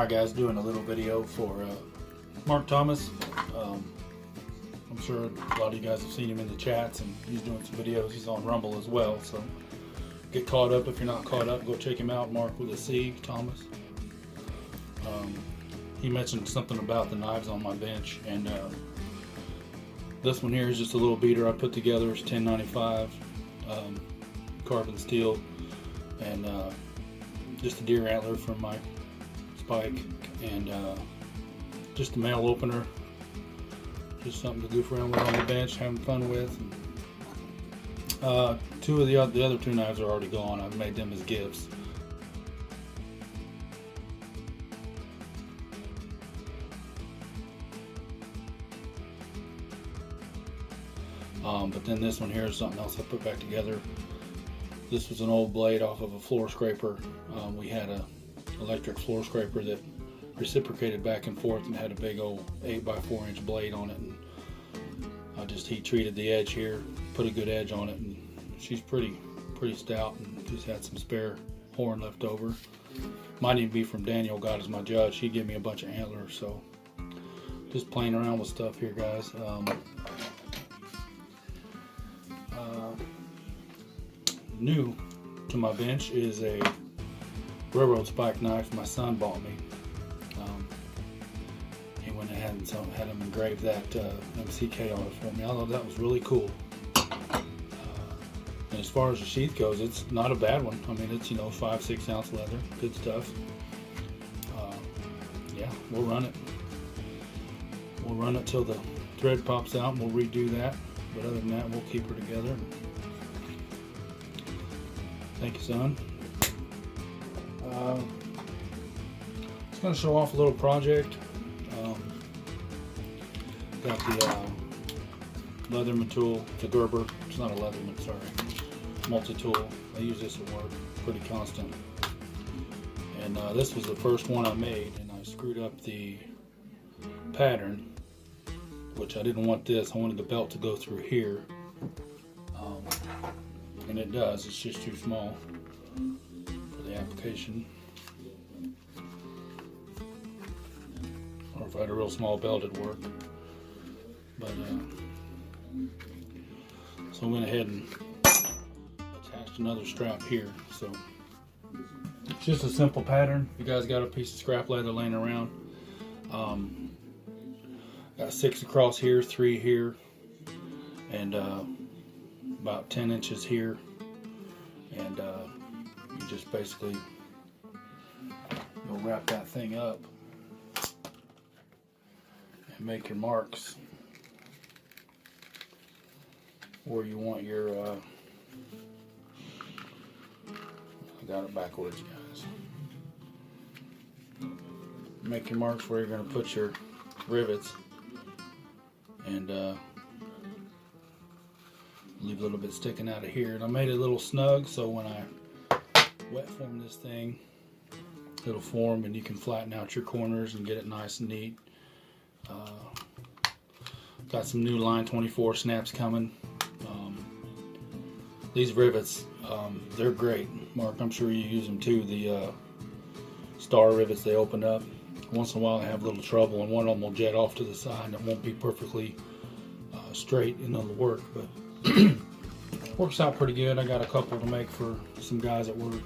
Alright guys, doing a little video for Mark Thomas. I'm sure a lot of you guys have seen him in the chats, and he's doing some videos. He's on Rumble as well, so get caught up if you're not caught up. Go check him out, Mark with a C, Thomas. He mentioned something about the knives on my bench, and this one here is just a little beater I put together. It's 1095 carbon steel, and just a deer antler from my spike, and just a mail opener, just something to goof around with on the bench, having fun with. Two of the other two knives are already gone. I've made them as gifts. But then this one here is something else I put back together. This was an old blade off of a floor scraper. We had a electric floor scraper that reciprocated back and forth and had a big old 8x4 inch blade on it, and I just heat treated the edge here, put a good edge on it, and she's pretty stout, and just had some spare horn left over. Might even be from Daniel God Is My Judge. He gave me a bunch of antlers, so just playing around with stuff here, guys. New to my bench is a railroad spike knife my son bought me. He went ahead and had him engrave that MCK on it for me. I thought that was really cool. And as far as the sheath goes, it's not a bad one. I mean, it's 5-6 ounce leather, good stuff. Yeah, we'll run it. We'll run it till the thread pops out, and we'll redo that. But other than that, we'll keep her together. Thank you, son. Just going to show off a little project. Got the Leatherman tool. It's a Gerber. It's not a Leatherman, sorry. Multi-tool. I use this at work pretty constant. And this was the first one I made, and I screwed up the pattern, which I didn't want this. I wanted the belt to go through here. And it does. It's just too small for the application. Or if I had a real small belt, it'd work. But so I went ahead and attached another strap here. So it's just a simple pattern. You guys got a piece of scrap leather laying around. Got 6 across here, 3 here, and about 10 inches here, and you just basically you'll wrap that thing up and make your marks where you want your I got it backwards, guys. Make your marks where you're going to put your rivets, and leave a little bit sticking out of here. And I made it a little snug, so when I wet form this thing, it'll form, and you can flatten out your corners and get it nice and neat. Got some new line 24 snaps coming. These rivets, they're great. Mark, I'm sure you use them too. The star rivets, they open up. Once in a while I have a little trouble, and one of them will jet off to the side, and it won't be perfectly straight, and it'll work, but works out pretty good. I got a couple to make for some guys at work.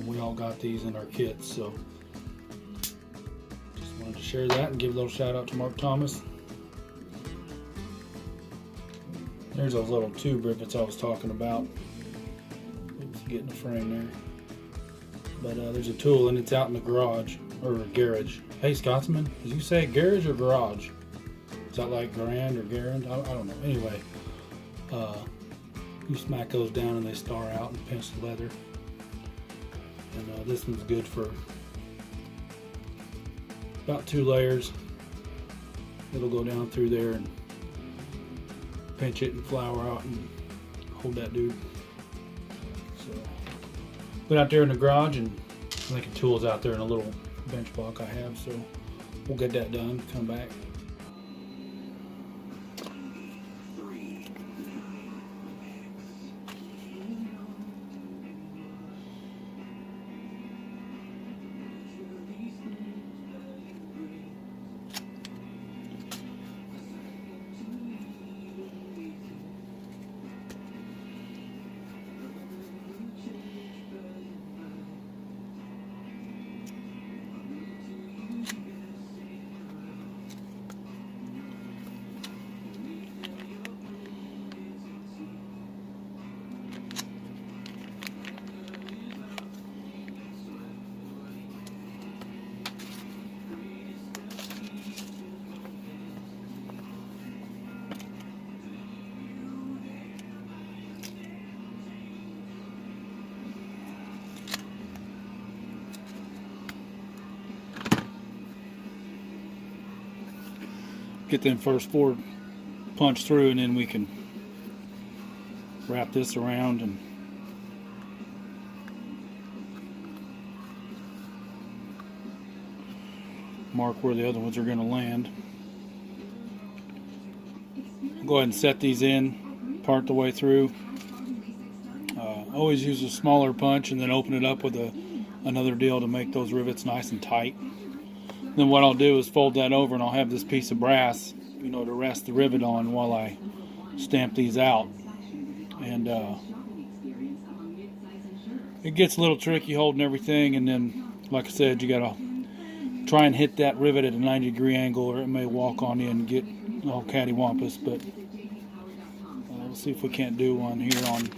We all got these in our kits, so just wanted to share that and give a little shout out to Mark Thomas. There's those little tube rivets I was talking about. Oops, getting the frame there. But there's a tool, and it's out in the garage, or garage. Hey Scotsman, did you say garage or garage? Is that like grand or garand? I don't know. Anyway, you smack those down and they star out and pinch the leather. And this one's good for about 2 layers. It'll go down through there and pinch it and flour out and hold that dude. So, went out there in the garage and making tools out there in a little bench block I have. So we'll get that done, come back. get them first 4 punched through, and then we can wrap this around and mark where the other ones are going to land. I'll go ahead and set these in part the way through. Always use a smaller punch and then open it up with another deal to make those rivets nice and tight. Then what I'll do is fold that over, and I'll have this piece of brass, you know, to rest the rivet on while I stamp these out. And it gets a little tricky holding everything, and then, like I said, you gotta try and hit that rivet at a 90-degree angle, or it may walk on you and get all cattywampus. But we'll see if we can't do one here on.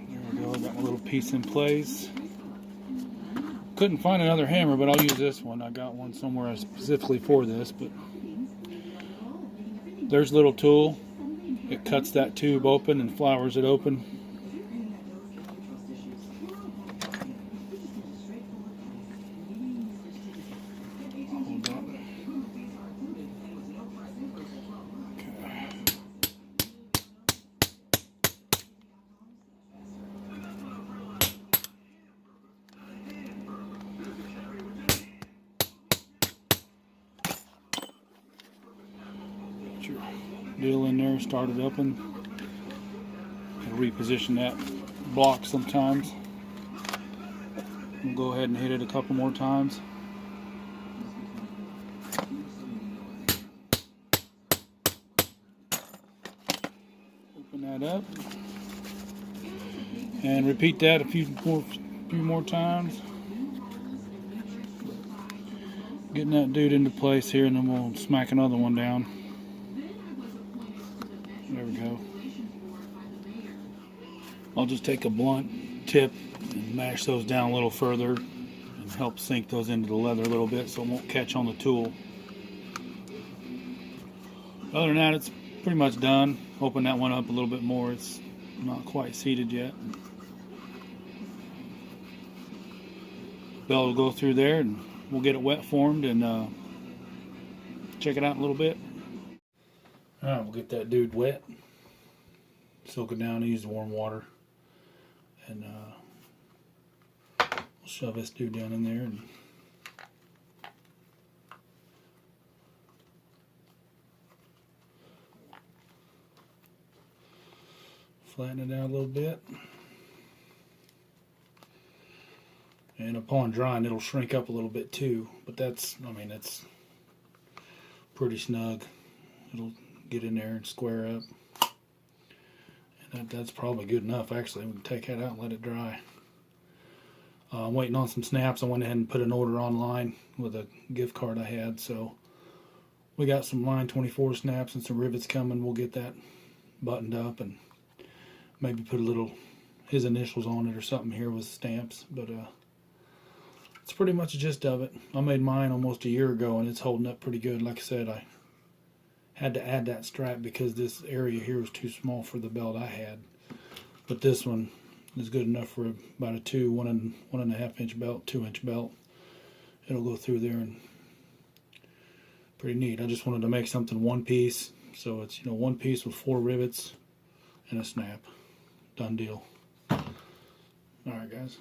There we go. Got my little piece in place. Couldn't find another hammer, but I'll use this one. I got one somewhere specifically for this. But there's a little tool. It cuts that tube open and flowers it open. Hold up. Okay. Put your deal in there, start it up, and reposition that block sometimes. We'll go ahead and hit it a couple more times. Open that up and repeat that a few more times. Getting that dude into place here, and then we'll smack another one down. There we go. I'll just take a blunt tip and mash those down a little further and help sink those into the leather a little bit so it won't catch on the tool. Other than that, it's pretty much done. Open that one up a little bit more. It's not quite seated yet. Bell will go through there, and we'll get it wet formed and check it out in a little bit. Alright, we'll get that dude wet. Soak it down, use warm water. And we'll shove this dude down in there and flatten it out a little bit. And upon drying, it'll shrink up a little bit too. But that's, I mean, it's pretty snug. It'll get in there and square up. That's probably good enough. Actually, we can take that out and let it dry. I'm waiting on some snaps. I went ahead and put an order online with a gift card I had. So we got some line 24 snaps and some rivets coming. We'll get that buttoned up and maybe put a little his initials on it or something here with stamps. But it's pretty much the gist of it. I made mine almost a year ago, and it's holding up pretty good. Like I said, I had to add that strap because this area here was too small for the belt I had. But this one is good enough for about a 1.5 inch belt, 2-inch belt. It'll go through there, and pretty neat. I just wanted to make something one piece, so it's, you know, one piece with 4 rivets and a snap. Done deal. Alright guys.